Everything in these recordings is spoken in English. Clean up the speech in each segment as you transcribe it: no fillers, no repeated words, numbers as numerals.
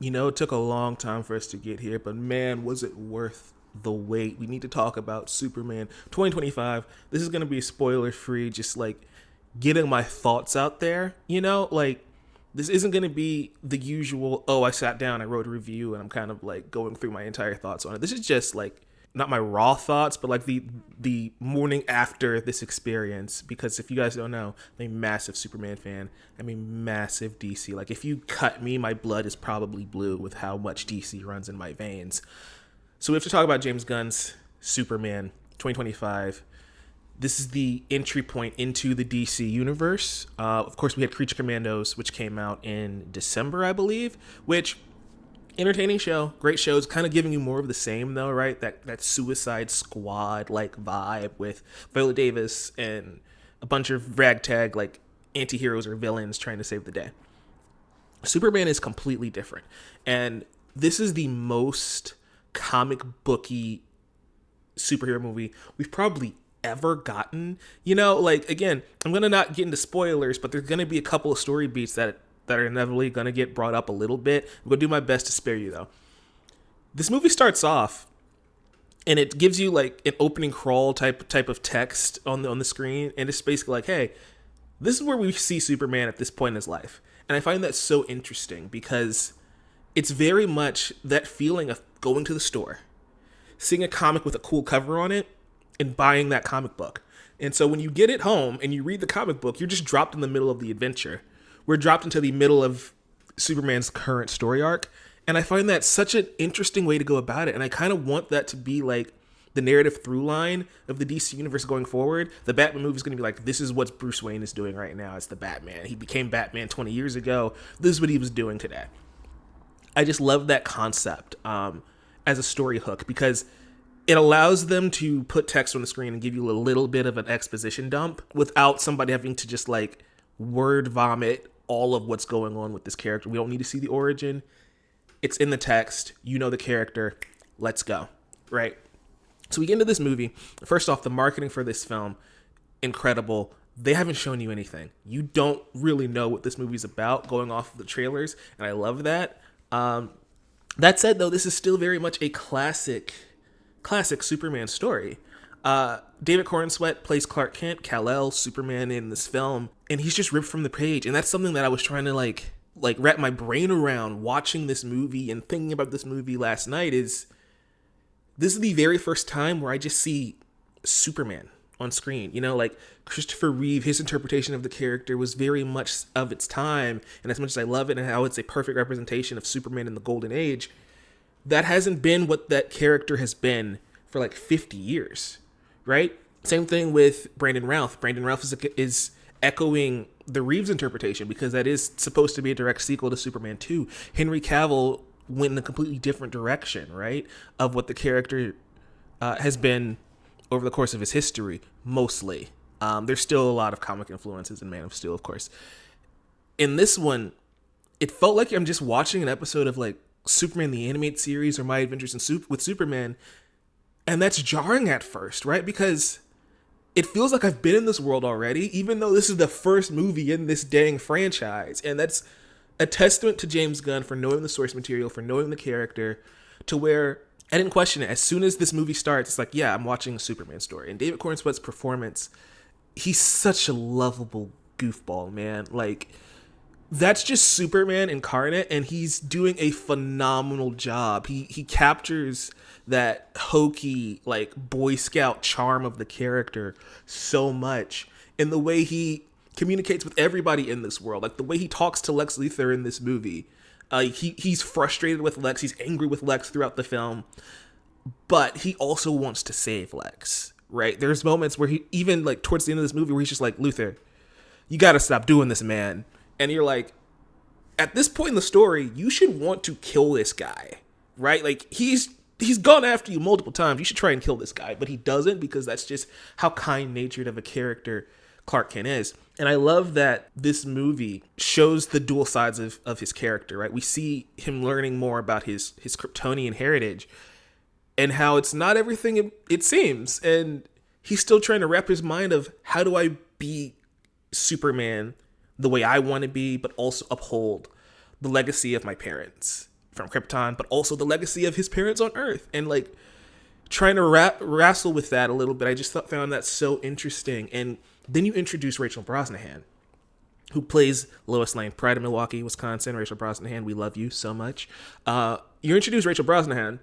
You know, it took a long time for us to get here, but man, was it worth the wait. We need to talk about Superman 2025. This is going to be spoiler free, just like getting my thoughts out there, like this isn't going to be the usual, oh, I sat down, I wrote a review and I'm kind of like going through my entire thoughts on it. This is just like not my raw thoughts, but like the morning after this experience. Because if you guys don't know, I'm a massive Superman fan. I'm a massive DC. Like if you cut me, my blood is probably blue with how much DC runs in my veins. So we have to talk about James Gunn's Superman 2025. This is the entry point into the DC universe. Of course, we had Creature Commandos, which came out in December, I believe, which entertaining show, great shows, kind of giving you more of the same though, right? That Suicide Squad like vibe with Viola Davis and a bunch of ragtag like anti-heroes or villains trying to save the day. Superman is completely different. And this is the most comic booky superhero movie we've probably ever gotten. Like again, I'm gonna not get into spoilers, but there's gonna be a couple of story beats that are inevitably gonna get brought up a little bit. I'm gonna do my best to spare you though. This movie starts off and it gives you like an opening crawl type of text on the screen, and it's basically like, hey, this is where we see Superman at this point in his life. And I find that so interesting because it's very much that feeling of going to the store, seeing a comic with a cool cover on it, and buying that comic book. And so when you get it home and you read the comic book, you're just dropped in the middle of the adventure. We're dropped into the middle of Superman's current story arc. And I find that such an interesting way to go about it. And I kind of want that to be like the narrative through line of the DC universe going forward. The Batman movie is going to be like, this is what Bruce Wayne is doing right now as the Batman. He became Batman 20 years ago. This is what he was doing today. I just love that concept as a story hook because it allows them to put text on the screen and give you a little bit of an exposition dump without somebody having to just like word vomit all of what's going on with this character. We don't need to see the origin. It's in the text. You know the character. Let's go. Right? So we get into this movie. First off, the marketing for this film, incredible. They haven't shown you anything. You don't really know what this movie's about going off of the trailers, and I love that. That said, though, this is still very much a classic Superman story. David Corenswet plays Clark Kent, Kal-El, Superman in this film, and he's just ripped from the page. And that's something that I was trying to like wrap my brain around watching this movie and thinking about this movie last night. Is this is the very first time where I just see Superman on screen. Like Christopher Reeve, his interpretation of the character was very much of its time, and as much as I love it and how it's a perfect representation of Superman in the golden age, that hasn't been what that character has been for like 50 years, right? Same thing with Brandon Routh. Brandon Routh is echoing the Reeves interpretation because that is supposed to be a direct sequel to Superman 2. Henry Cavill went in a completely different direction, right, of what the character has been over the course of his history, mostly. There's still a lot of comic influences in Man of Steel, of course. In this one, it felt like I'm just watching an episode of like Superman the Animated Series or My Adventures with Superman, and that's jarring at first, right? Because it feels like I've been in this world already, even though this is the first movie in this dang franchise. And that's a testament to James Gunn for knowing the source material, for knowing the character, to where I didn't question it. As soon as this movie starts, it's like, yeah, I'm watching a Superman story. And David Corenswet's performance, he's such a lovable goofball, man. Like, that's just Superman incarnate, and he's doing a phenomenal job. He captures that hokey, like, Boy Scout charm of the character so much in the way he communicates with everybody in this world. Like, the way he talks to Lex Luthor in this movie. He's frustrated with Lex. He's angry with Lex throughout the film. But he also wants to save Lex, right? There's moments where he, even, like, towards the end of this movie, where he's just like, Luthor, you gotta stop doing this, man. And you're like, at this point in the story, you should want to kill this guy, right? Like, he's gone after you multiple times. You should try and kill this guy, but he doesn't, because that's just how kind-natured of a character Clark Kent is. And I love that this movie shows the dual sides of his character, right? We see him learning more about his Kryptonian heritage and how it's not everything it seems. And he's still trying to wrap his mind of, how do I be Superman the way I want to be, but also uphold the legacy of my parents from Krypton, but also the legacy of his parents on Earth. And like trying to wrestle with that a little bit, I just found that so interesting. And then you introduce Rachel Brosnahan, who plays Lois Lane, Pride of Milwaukee, Wisconsin. Rachel Brosnahan, we love you so much. You introduce Rachel Brosnahan,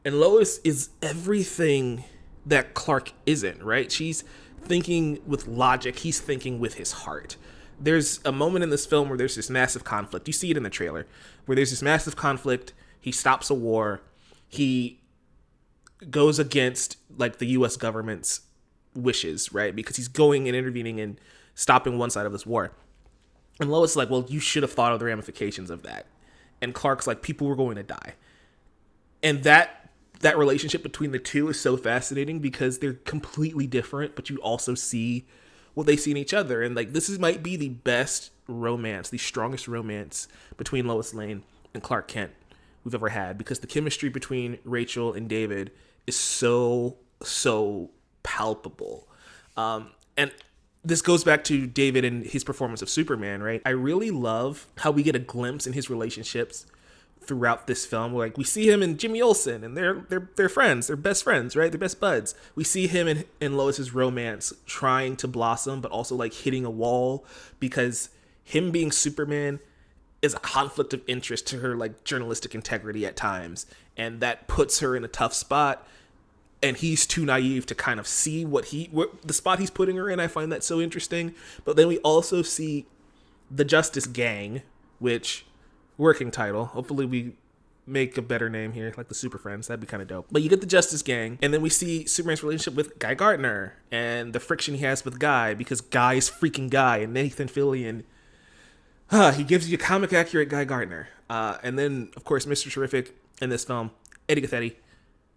and Lois is everything that Clark isn't, right? She's thinking with logic. He's thinking with his heart. There's a moment in this film where there's this massive conflict. You see it in the trailer, where there's this massive conflict. He stops a war. He goes against like the U.S. government's wishes, right? Because he's going and intervening and stopping one side of this war. And Lois is like, well, you should have thought of the ramifications of that. And Clark's like, people were going to die. And that relationship between the two is so fascinating because they're completely different, but you also see what they see in each other. And like, might be the best romance, the strongest romance between Lois Lane and Clark Kent we've ever had, because the chemistry between Rachel and David is so palpable. And this goes back to David and his performance of Superman, right? I really love how we get a glimpse in his relationships throughout this film. Like, we see him and Jimmy Olsen, and they're friends. They're best friends, right? They're best buds. We see him and Lois's romance trying to blossom, but also like hitting a wall, because him being Superman is a conflict of interest to her like journalistic integrity at times, and that puts her in a tough spot. And he's too naive to kind of see what the spot he's putting her in. I find that so interesting. But then we also see the Justice Gang, which, working title. Hopefully we make a better name here, like the Super Friends. That'd be kind of dope. But you get the Justice Gang, and then we see Superman's relationship with Guy Gardner and the friction he has with Guy, because Guy is freaking Guy, and Nathan Fillion, he gives you comic accurate Guy Gardner. And then, of course, Mr. Terrific in this film, Eddie Gathetti.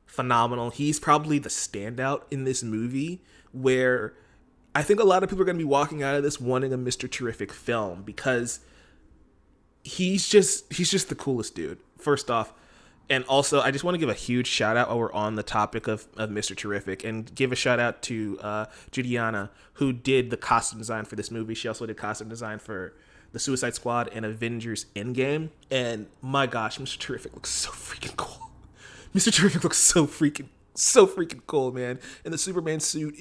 Phenomenal. He's probably the standout in this movie, where I think a lot of people are going to be walking out of this wanting a Mr. Terrific film, because he's just the coolest dude, first off. And also, I just want to give a huge shout out while we're on the topic of Mr. Terrific, and give a shout out to Juliana, who did the costume design for this movie. She also did costume design for the Suicide Squad and Avengers Endgame. And my gosh, Mr. Terrific looks so freaking cool. Mr. Terrific looks so freaking cool, man. And the Superman suit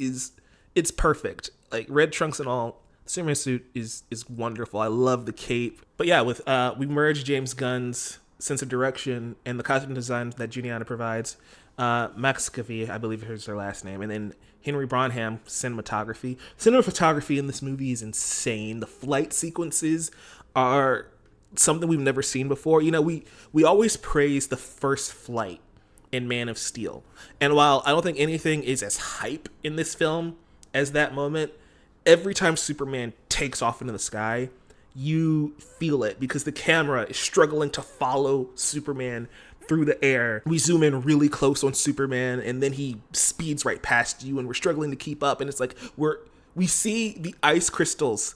it's perfect. Like, red trunks and all, the Superman suit is wonderful. I love the cape. But yeah, with we merged James Gunn's sense of direction and the costume design that Juliana provides. Max Cavee, I believe is her last name, and then Henry Bronham, cinematography. Cinematography in this movie is insane. The flight sequences are something we've never seen before. You know, we always praise the first flight in Man of Steel. And while I don't think anything is as hype in this film as that moment, every time Superman takes off into the sky, you feel it, because the camera is struggling to follow Superman through the air. We zoom in really close on Superman, and then he speeds right past you, and we're struggling to keep up. And it's like we see the ice crystals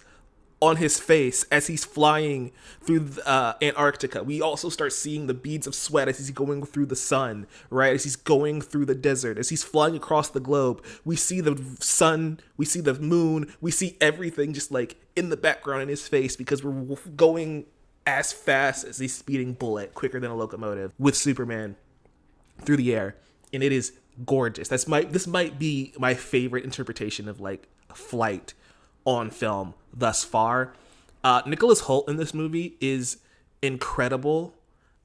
on his face as he's flying through Antarctica. We also start seeing the beads of sweat as he's going through the sun, right? As he's going through the desert, as he's flying across the globe. We see the sun, we see the moon, we see everything just like in the background in his face, because we're going as fast as a speeding bullet, quicker than a locomotive, with Superman through the air. And it is gorgeous. This might be my favorite interpretation of like flight on film thus far. Nicholas Hoult in this movie is incredible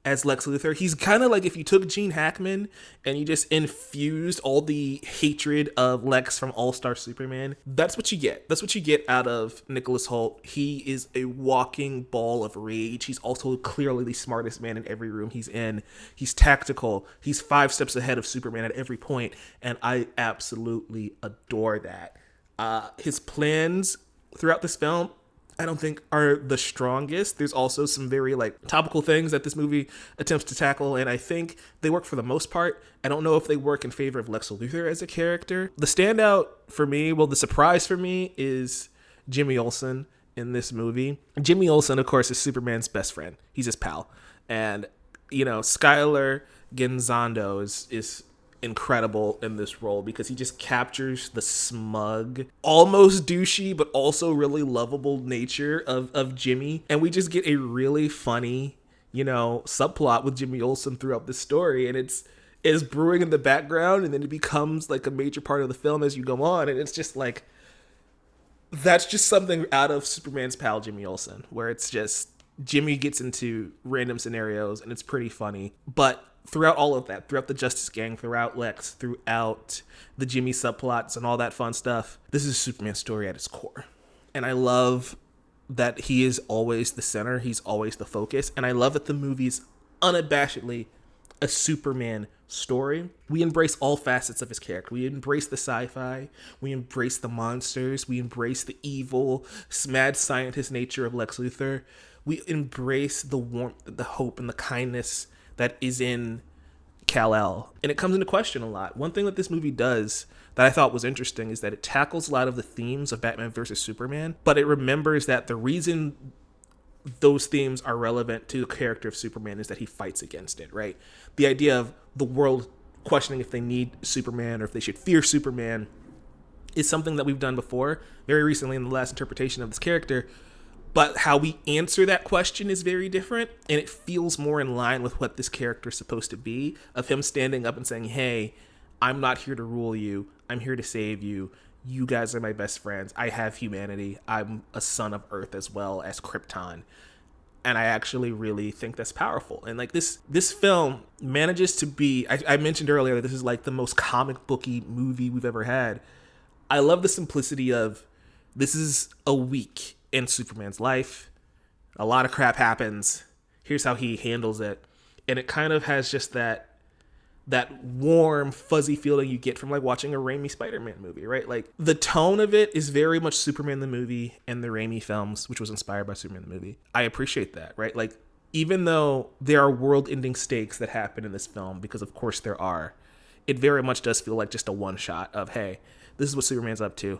as Lex Luthor. He's kind of like if you took Gene Hackman and you just infused all the hatred of Lex from All-Star Superman. That's what you get. That's what you get out of Nicholas Hoult. He is a walking ball of rage. He's also clearly the smartest man in every room he's in. He's tactical. He's 5 steps ahead of Superman at every point, and I absolutely adore that. His plans throughout this film, I don't think are the strongest. There's also some very like topical things that this movie attempts to tackle, and I think they work for the most part. I don't know if they work in favor of Lex Luthor as a character. The standout for me, well, the surprise for me is Jimmy Olsen in this movie. Jimmy Olsen, of course, is Superman's best friend. He's his pal. And, you know, Skylar Gonzando is incredible in this role, because he just captures the smug, almost douchey, but also really lovable nature of Jimmy. And we just get a really funny, subplot with Jimmy Olsen throughout the story, and it's brewing in the background, and then it becomes like a major part of the film as you go on, and it's just like, that's just something out of Superman's pal Jimmy Olsen, where it's just Jimmy gets into random scenarios and it's pretty funny. But throughout all of that, throughout the Justice Gang, throughout Lex, throughout the Jimmy subplots and all that fun stuff, this is a Superman story at its core. And I love that he is always the center. He's always the focus. And I love that the movie's unabashedly a Superman story. We embrace all facets of his character. We embrace the sci-fi. We embrace the monsters. We embrace the evil, mad scientist nature of Lex Luthor. We embrace the warmth, the hope, and the kindness that is in Kal-El. And it comes into question a lot. One thing that this movie does that I thought was interesting is that it tackles a lot of the themes of Batman versus Superman, but it remembers that the reason those themes are relevant to the character of Superman is that he fights against it, right? The idea of the world questioning if they need Superman or if they should fear Superman is something that we've done before, very recently in the last interpretation of this character. But how we answer that question is very different, and it feels more in line with what this character is supposed to be, of him standing up and saying, hey, I'm not here to rule you. I'm here to save you. You guys are my best friends. I have humanity. I'm a son of Earth as well as Krypton. And I actually really think that's powerful. And like this film manages to be, I mentioned earlier that this is like the most comic booky movie we've ever had. I love the simplicity of, this is a week in Superman's life. A lot of crap happens. Here's how he handles it. And it kind of has just that warm, fuzzy feeling you get from like watching a Raimi Spider-Man movie, right? Like the tone of it is very much Superman the movie and the Raimi films, which was inspired by Superman the movie. I appreciate that, right? Like even though there are world-ending stakes that happen in this film, because of course there are, it very much does feel like just a one-shot of, hey, this is what Superman's up to.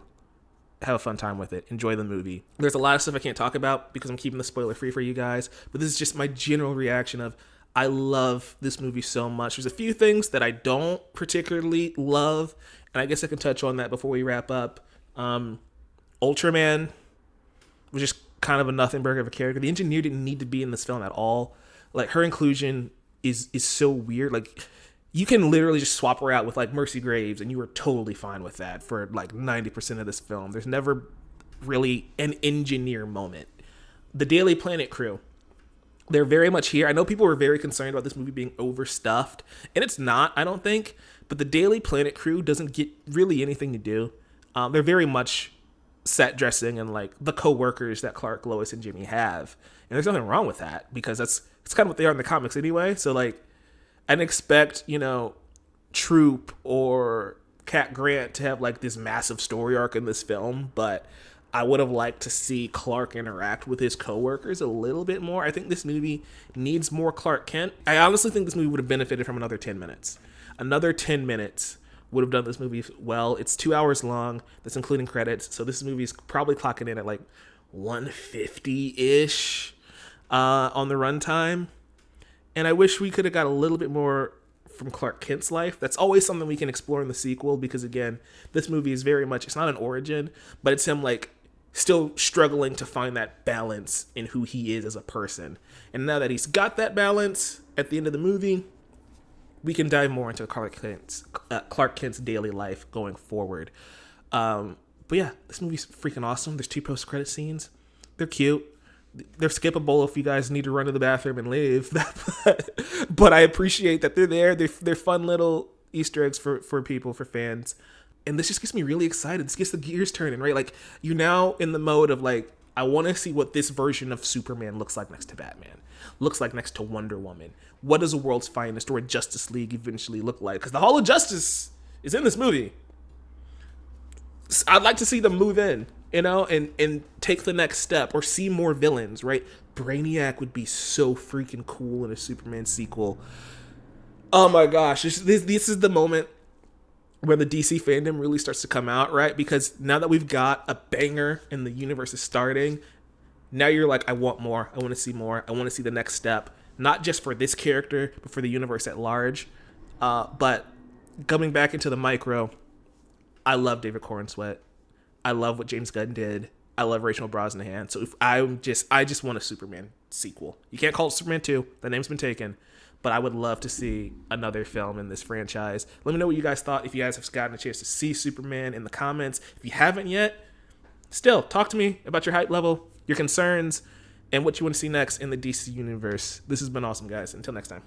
Have a fun time with it. Enjoy the movie. There's a lot of stuff I can't talk about because I'm keeping the spoiler free for you guys, but this is just my general reaction of, I love this movie so much. There's a few things that I don't particularly love, and I guess I can touch on that before we wrap up. Ultraman was just kind of a nothing burger of a character. The engineer didn't need to be in this film at all. Like her inclusion is so weird. Like you can literally just swap her out with like Mercy Graves and you were totally fine with that for like 90% of this film. There's never really an engineer moment. The Daily Planet crew, they're very much here. I know people were very concerned about this movie being overstuffed, and it's not, I don't think, but the Daily Planet crew doesn't get really anything to do. They're very much set dressing and like the co-workers that Clark, Lois, and Jimmy have. And there's nothing wrong with that because it's kind of what they are in the comics anyway. So like, I didn't expect, Troop or Cat Grant to have like this massive story arc in this film, but I would have liked to see Clark interact with his coworkers a little bit more. I think this movie needs more Clark Kent. I honestly think this movie would have benefited from another 10 minutes. Another 10 minutes would have done this movie well. It's 2 hours long. That's including credits. So this movie is probably clocking in at like 150-ish on the runtime. And I wish we could have got a little bit more from Clark Kent's life. That's always something we can explore in the sequel because, again, this movie is very much, it's not an origin, but it's him like still struggling to find that balance in who he is as a person. And now that he's got that balance at the end of the movie, we can dive more into Clark Kent's daily life going forward. But yeah, this movie's freaking awesome. There's 2 post-credit scenes. They're cute. They're skippable if you guys need to run to the bathroom and leave. But I appreciate that they're there. They're fun little Easter eggs for people, for fans. And this just gets me really excited. This gets the gears turning, right? Like, you're now in the mode of, like, I want to see what this version of Superman looks like next to Batman. Looks like next to Wonder Woman. What does the world's finest or Justice League eventually look like? Because the Hall of Justice is in this movie. I'd like to see them move in, and take the next step or see more villains, right? Brainiac would be so freaking cool in a Superman sequel. Oh my gosh. This is the moment where the DC fandom really starts to come out, right? Because now that we've got a banger and the universe is starting, now you're like, I want more. I want to see more. I want to see the next step. Not just for this character, but for the universe at large. But coming back into the micro, I love David Corenswet. I love what James Gunn did. I love Rachel Brosnahan. So I just want a Superman sequel. You can't call it Superman 2. The name's been taken. But I would love to see another film in this franchise. Let me know what you guys thought. If you guys have gotten a chance to see Superman in the comments. If you haven't yet, still, talk to me about your hype level, your concerns, and what you want to see next in the DC universe. This has been awesome, guys. Until next time.